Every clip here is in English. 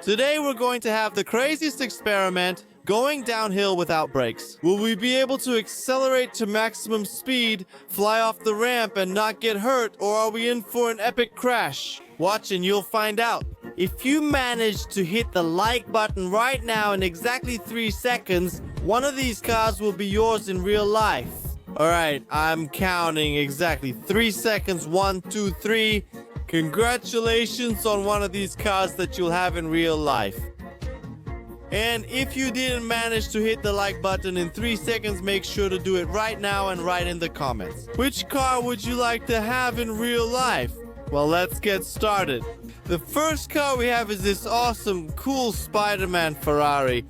Today we're going to have the craziest experiment, going downhill without brakes. Will we be able to accelerate to maximum speed, fly off the ramp and not get hurt, or are we in for an epic crash? Watch and you'll find out. If you manage to hit the like button right now in exactly 3 seconds, one of these cars will be yours in real life. Alright, I'm counting exactly 3 seconds. 1, 2, 3. Congratulations on one of these cars that you'll have in real life. And if you didn't manage to hit the like button in 3 seconds, make sure to do it right now and write in the comments. Which car would you like to have in real life? Well, let's get started. The first car we have is this awesome, cool Spider-Man Ferrari.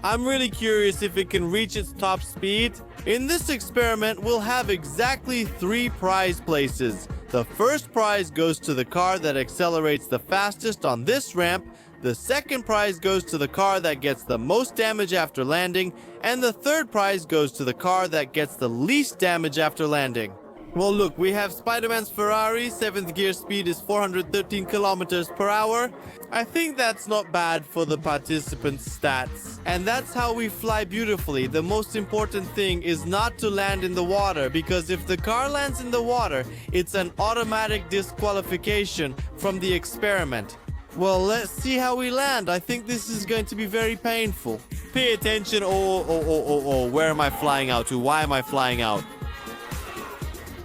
I'm really curious if it can reach its top speed. In this experiment, we'll have exactly 3 prize places. The first prize goes to the car that accelerates the fastest on this ramp. The second prize goes to the car that gets the most damage after landing. And the third prize goes to the car that gets the least damage after landing. Well, look, we have Spider-Man's Ferrari. 7th gear speed is 413 kilometers per hour. I think that's not bad for the participants' stats. And that's how we fly beautifully. The most important thing is not to land in the water, because if the car lands in the water, it's an automatic disqualification from the experiment. Well, let's see how we land. I think this is going to be very painful. Pay attention. Oh, where am I flying out to? Why am I flying out?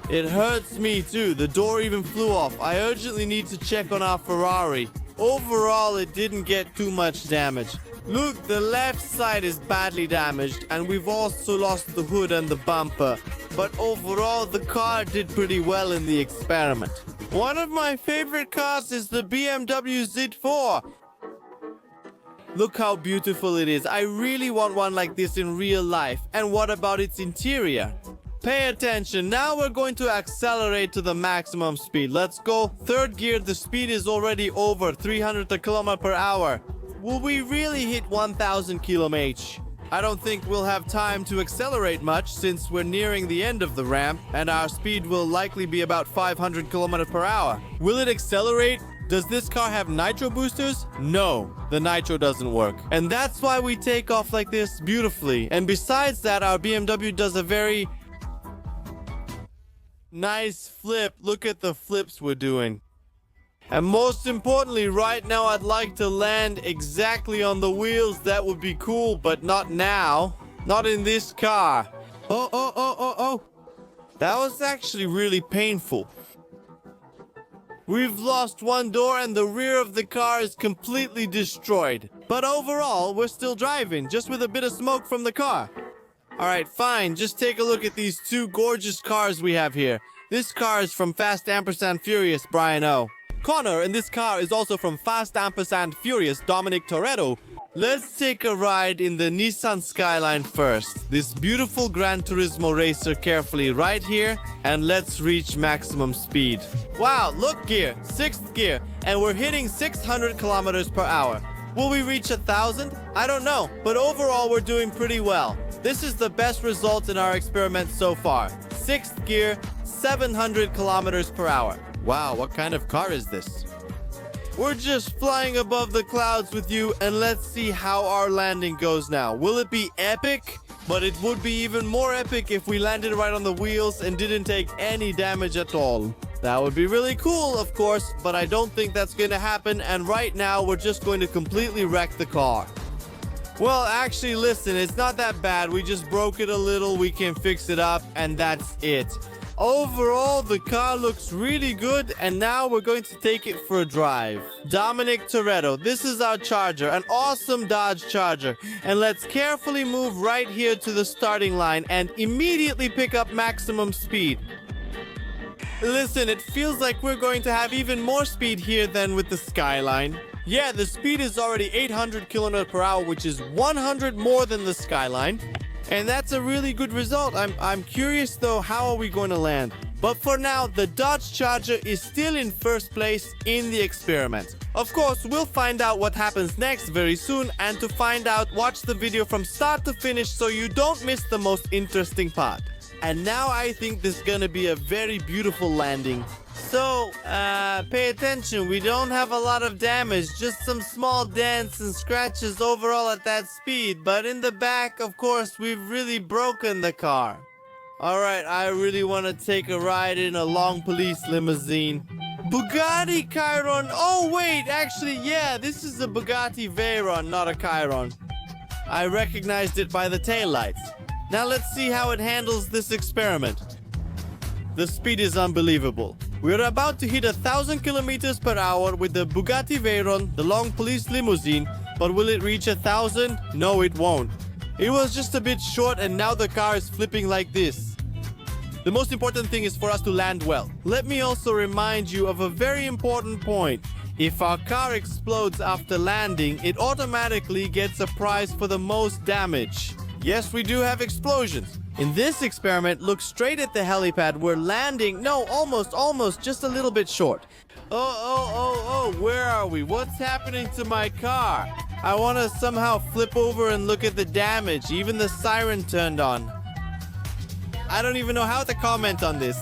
It hurts me too. The door even flew off. I urgently need to check on our Ferrari. Overall, it didn't get too much damage. Look, the left side is badly damaged, and we've also lost the hood and the bumper. But overall, the car did pretty well in the experiment. One of my favorite cars is the BMW Z4. Look how beautiful it is. I really want one like this in real life. And what about its interior? Pay attention. Now we're going to accelerate to the maximum speed. Let's go. 3rd gear. The speed is already over 300 km per hour. Will we really hit 1000 km/h? I don't think we'll have time to accelerate much since we're nearing the end of the ramp and our speed will likely be about 500 km per hour. Will it accelerate? Does this car have nitro boosters? No, the nitro doesn't work. And that's why we take off like this beautifully. And besides that, our BMW does a very nice flip. Look at the flips we're doing. And most importantly, right now I'd like to land exactly on the wheels. That would be cool, but not now. Not in this car. Oh. That was actually really painful. We've lost one door and the rear of the car is completely destroyed. But overall, we're still driving, just with a bit of smoke from the car. Alright, fine. Just take a look at these 2 gorgeous cars we have here. This car is from Fast & Furious, Brian O. Connor in this car is also from Fast & Furious, Dominic Toretto. Let's take a ride in the Nissan Skyline first. This beautiful Gran Turismo racer carefully right here. And let's reach maximum speed. Wow, look gear, 6th gear. And we're hitting 600 kilometers per hour. Will we reach 1000? I don't know, but overall we're doing pretty well. This is the best result in our experiment so far. 6th gear, 700 kilometers per hour. Wow, what kind of car is this? We're just flying above the clouds with you, and let's see how our landing goes now. Will it be epic? But it would be even more epic if we landed right on the wheels and didn't take any damage at all. That would be really cool, of course, but I don't think that's going to happen, and right now we're just going to completely wreck the car. Well, actually, listen, it's not that bad. We just broke it a little, we can fix it up, and that's it. Overall, the car looks really good, and now we're going to take it for a drive. Dominic Toretto, this is our Charger, an awesome Dodge Charger. And let's carefully move right here to the starting line and immediately pick up maximum speed. Listen, it feels like we're going to have even more speed here than with the Skyline. Yeah, the speed is already 800 km per hour, which is 100 more than the Skyline. And that's a really good result. I'm curious though, how are we going to land? But for now, the Dodge Charger is still in first place in the experiment. Of course, we'll find out what happens next very soon, and to find out, watch the video from start to finish so you don't miss the most interesting part. And now I think this is gonna be a very beautiful landing. So, pay attention. We don't have a lot of damage, just some small dents and scratches overall at that speed. But in the back, of course, we've really broken the car. Alright, I really want to take a ride in a long police limousine. Bugatti Chiron. Oh, wait, actually, yeah, this is a Bugatti Veyron, not a Chiron. I recognized it by the taillights. Now let's see how it handles this experiment. The speed is unbelievable. We're about to hit 1,000 kilometers per hour with the Bugatti Veyron, the long police limousine, but will it reach 1,000? No, it won't. It was just a bit short and now the car is flipping like this. The most important thing is for us to land well. Let me also remind you of a very important point. If our car explodes after landing, it automatically gets a prize for the most damage. Yes, we do have explosions. In this experiment, look straight at the helipad. We're landing. No, almost, just a little bit short. Oh, where are we? What's happening to my car? I want to somehow flip over and look at the damage. Even the siren turned on. I don't even know how to comment on this.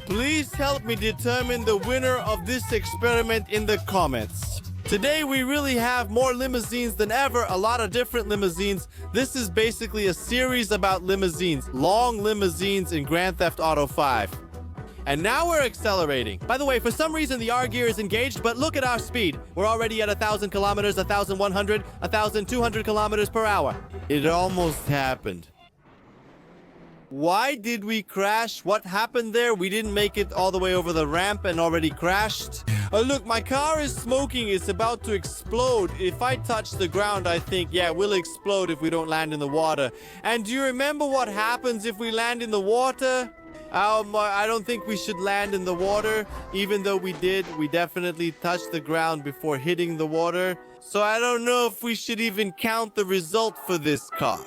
Please help me determine the winner of this experiment in the comments. Today we really have more limousines than ever, a lot of different limousines. This is basically a series about limousines, long limousines in Grand Theft Auto 5. And now we're accelerating. By the way, for some reason the R gear is engaged, but look at our speed. We're already at 1,000 kilometers, 1,100, 1,200 kilometers per hour. It almost happened. Why did we crash? What happened there? We didn't make it all the way over the ramp and already crashed. Oh, look, my car is smoking. It's about to explode. If I touch the ground, I think, yeah, we'll explode if we don't land in the water. And do you remember what happens if we land in the water? I don't think we should land in the water. Even though we did, we definitely touched the ground before hitting the water. So I don't know if we should even count the result for this car.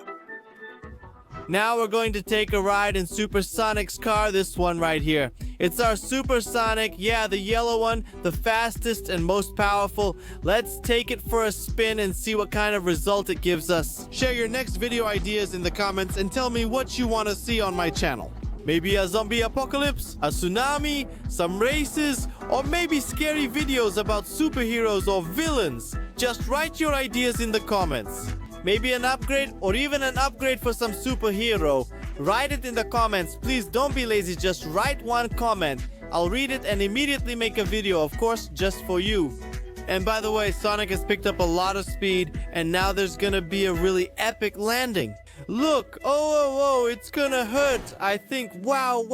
Now we're going to take a ride in Supersonic's car, this one right here. It's our Supersonic, yeah, the yellow one, the fastest and most powerful. Let's take it for a spin and see what kind of result it gives us. Share your next video ideas in the comments and tell me what you want to see on my channel. Maybe a zombie apocalypse, a tsunami, some races, or maybe scary videos about superheroes or villains. Just write your ideas in the comments. Maybe an upgrade or even an upgrade for some superhero. Write it in the comments. Please don't be lazy. Just write one comment. I'll read it and immediately make a video, of course, just for you. And by the way, Sonic has picked up a lot of speed and now there's gonna be a really epic landing. Look, oh, it's gonna hurt. I think, wow,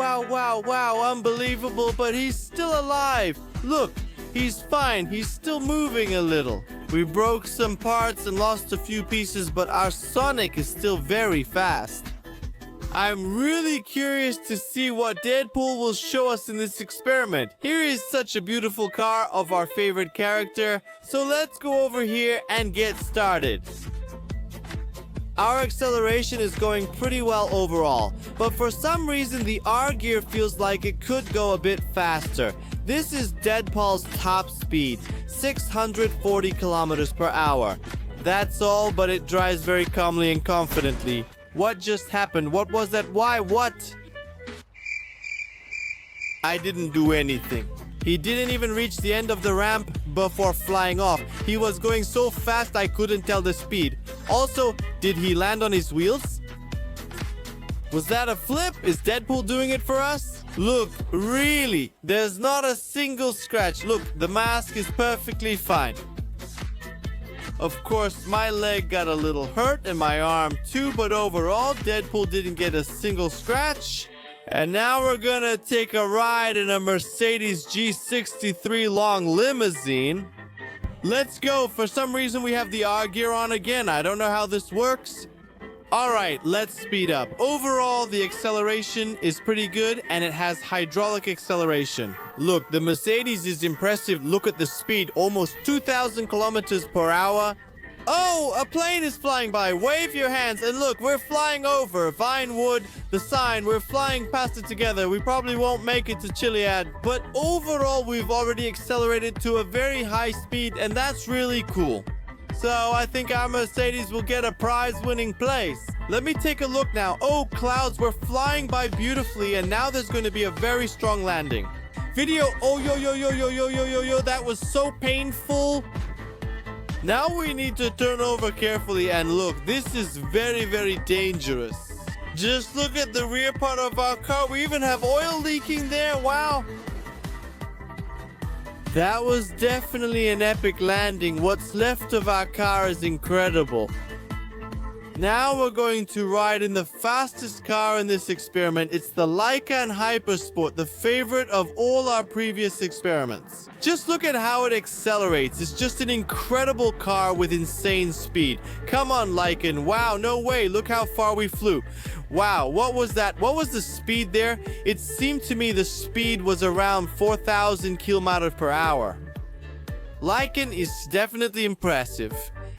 unbelievable, but he's still alive. Look, he's fine. He's still moving a little. We broke some parts and lost a few pieces, but our Sonic is still very fast. I'm really curious to see what Deadpool will show us in this experiment. Here is such a beautiful car of our favorite character. So let's go over here and get started. Our acceleration is going pretty well overall, but for some reason the R gear feels like it could go a bit faster. This is Deadpool's top speed, 640 kilometers per hour. That's all, but it drives very calmly and confidently. What just happened? What was that? Why? What? I didn't do anything. He didn't even reach the end of the ramp before flying off. He was going so fast I couldn't tell the speed. Also, did he land on his wheels? Was that a flip? Is Deadpool doing it for us? Look, really, there's not a single scratch. Look, the mask is perfectly fine. Of course, my leg got a little hurt and my arm too, but overall, Deadpool didn't get a single scratch. And now we're gonna take a ride in a Mercedes G63 long limousine. Let's go. For some reason, we have the R gear on again. I don't know how this works. All right, let's speed up. Overall, the acceleration is pretty good and it has hydraulic acceleration. Look, the Mercedes is impressive. Look at the speed, almost 2,000 kilometers per hour. Oh, a plane is flying by. Wave your hands and look, we're flying over Vinewood, the sign. We're flying past it together. We probably won't make it to Chiliad, but overall, we've already accelerated to a very high speed and that's really cool. So I think our Mercedes will get a prize-winning place. Let me take a look now. Oh, clouds were flying by beautifully and now there's going to be a very strong landing. Video. Oh, yo. That was so painful. Now we need to turn over carefully and look. This is very, very dangerous. Just look at the rear part of our car. We even have oil leaking there. Wow. That was definitely an epic landing. What's left of our car is incredible. Now we're going to ride in the fastest car in this experiment. It's the Lykan Hypersport, the favorite of all our previous experiments. Just look at how it accelerates. It's just an incredible car with insane speed. Come on, Lykan. Wow, no way. Look how far we flew. Wow, what was that? What was the speed there? It seemed to me the speed was around 4,000 kilometers per hour. Lykan is definitely impressive.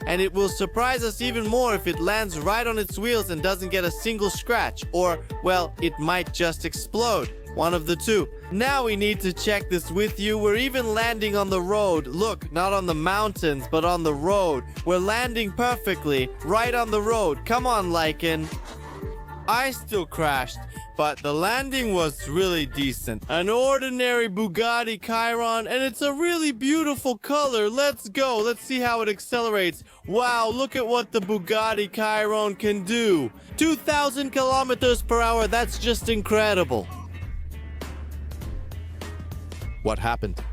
And it will surprise us even more if it lands right on its wheels and doesn't get a single scratch. Or, well, it might just explode. One of the two. Now we need to check this with you. We're even landing on the road. Look, not on the mountains, but on the road. We're landing perfectly, right on the road. Come on, Lykan. I still crashed, but the landing was really decent. An ordinary Bugatti Chiron, and it's a really beautiful color. Let's go. Let's see how it accelerates. Wow, look at what the Bugatti Chiron can do. 2,000 kilometers per hour. That's just incredible. What happened?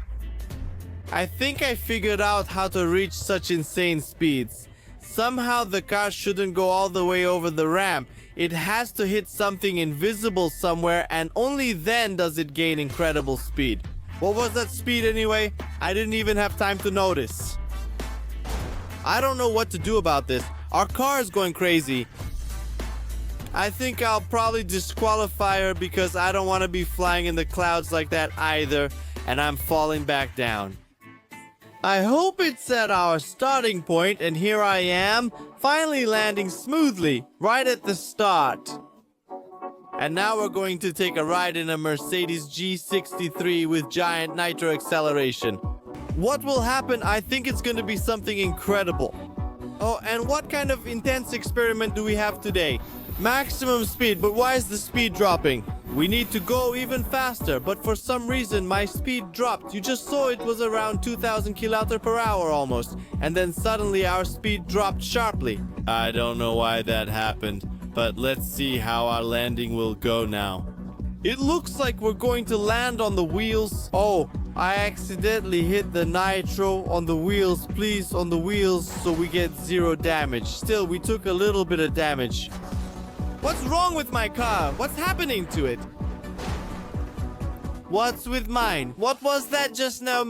I think I figured out how to reach such insane speeds. Somehow the car shouldn't go all the way over the ramp. It has to hit something invisible somewhere, and only then does it gain incredible speed. What was that speed anyway? I didn't even have time to notice. I don't know what to do about this. Our car is going crazy. I think I'll probably disqualify her because I don't want to be flying in the clouds like that either, and I'm falling back down. I hope it's at our starting point, and here I am, finally landing smoothly, right at the start. And now we're going to take a ride in a Mercedes G63 with giant nitro acceleration. What will happen? I think it's going to be something incredible. Oh, and what kind of intense experiment do we have today? Maximum speed, but why is the speed dropping? We need to go even faster, but for some reason my speed dropped. You just saw it was around 2,000 kilometers per hour almost, and then suddenly our speed dropped sharply. I don't know why that happened, but let's see how our landing will go now. It looks like we're going to land on the wheels. Oh, I accidentally hit the nitro on the wheels. Please, on the wheels, so we get 0 damage. Still, we took a little bit of damage. What's wrong with my car? What's happening to it? What's with mine? What was that just now?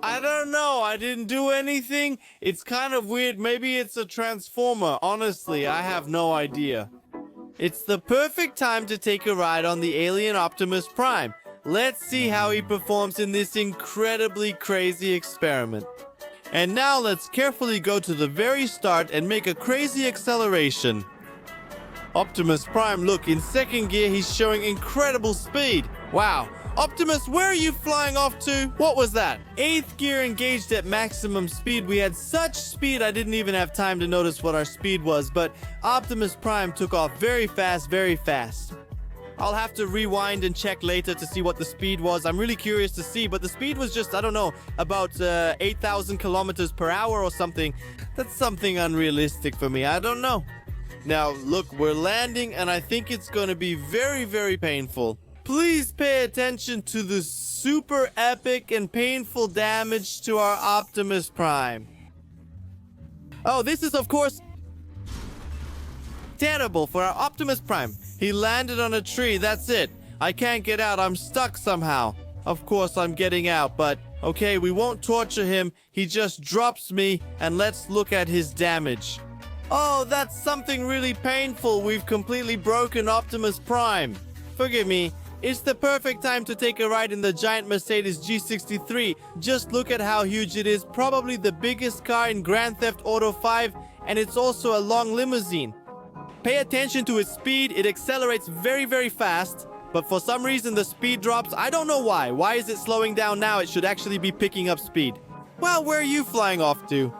I don't know. I didn't do anything. It's kind of weird. Maybe it's a transformer. Honestly, I have no idea. It's the perfect time to take a ride on the alien Optimus Prime. Let's see how he performs in this incredibly crazy experiment. And now let's carefully go to the very start and make a crazy acceleration. Optimus Prime, look, in second gear, he's showing incredible speed. Wow. Optimus, where are you flying off to? What was that? 8th gear engaged at maximum speed. We had such speed, I didn't even have time to notice what our speed was, but Optimus Prime took off very fast, very fast. I'll have to rewind and check later to see what the speed was. I'm really curious to see, but the speed was just, I don't know, about 8,000 kilometers per hour or something. That's something unrealistic for me. I don't know. Now, look, we're landing, and I think it's going to be very, very painful. Please pay attention to the super epic and painful damage to our Optimus Prime. Oh, this is, of course, terrible for our Optimus Prime. He landed on a tree, that's it. I can't get out, I'm stuck somehow. Of course I'm getting out, but okay, we won't torture him. He just drops me, and let's look at his damage. Oh, that's something really painful. We've completely broken Optimus Prime. Forgive me. It's the perfect time to take a ride in the giant Mercedes G63. Just look at how huge it is. Probably the biggest car in Grand Theft Auto 5, and it's also a long limousine. Pay attention to its speed. It accelerates very, very fast. But for some reason, the speed drops. I don't know why. Why is it slowing down now? It should actually be picking up speed. Well, where are you flying off to?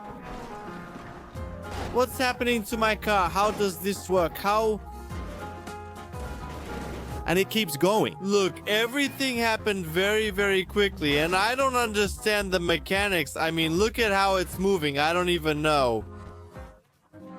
What's happening to my car? How does this work? How and it keeps going. Look, everything happened very, very quickly, and I don't understand the mechanics. I mean, look at how it's moving. I don't even know.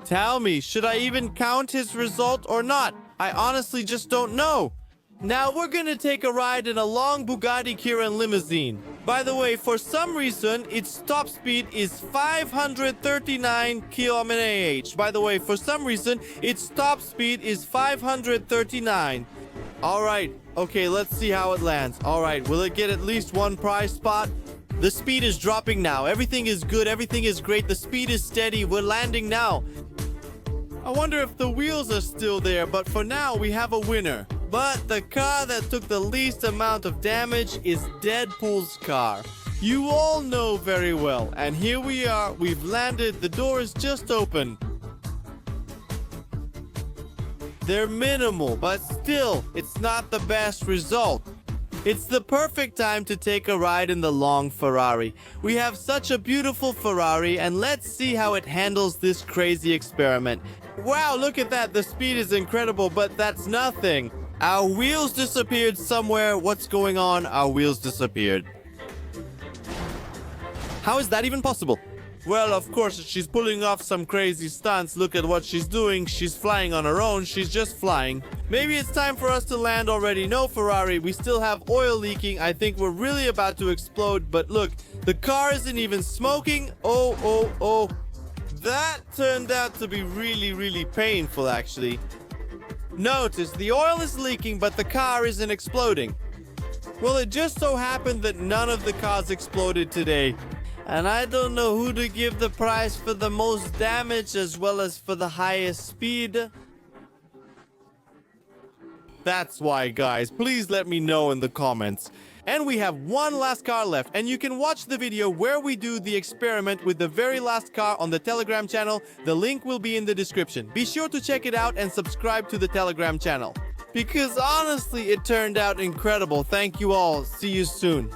Tell me, should I even count his result or not? I honestly just don't know. Now we're gonna take a ride in a long Bugatti Chiron limousine. By the way, for some reason, its top speed is 539 km/h. By the way, for some reason, its top speed is 539. Alright, okay, let's see how it lands. Alright, will it get at least one prize spot? The speed is dropping now. Everything is good, everything is great. The speed is steady. We're landing now. I wonder if the wheels are still there, but for now, we have a winner. But the car that took the least amount of damage is Deadpool's car. You all know very well. And here we are. We've landed. The door is just open. They're minimal, but still, it's not the best result. It's the perfect time to take a ride in the long Ferrari. We have such a beautiful Ferrari, and let's see how it handles this crazy experiment. Wow, look at that. The speed is incredible, but that's nothing. Our wheels disappeared somewhere. What's going on? Our wheels disappeared. How is that even possible? Well, of course, she's pulling off some crazy stunts. Look at what she's doing. She's flying on her own. She's just flying. Maybe it's time for us to land already. No, Ferrari, we still have oil leaking. I think we're really about to explode. But look, the car isn't even smoking. Oh. That turned out to be really, really painful, actually. Notice, the oil is leaking, but the car isn't exploding. Well, it just so happened that none of the cars exploded today. And I don't know who to give the prize for the most damage as well as for the highest speed. That's why, guys. Please let me know in the comments. And we have one last car left, and you can watch the video where we do the experiment with the very last car on the Telegram channel. The link will be in the description. Be sure to check it out and subscribe to the Telegram channel. Because honestly, it turned out incredible. Thank you all. See you soon.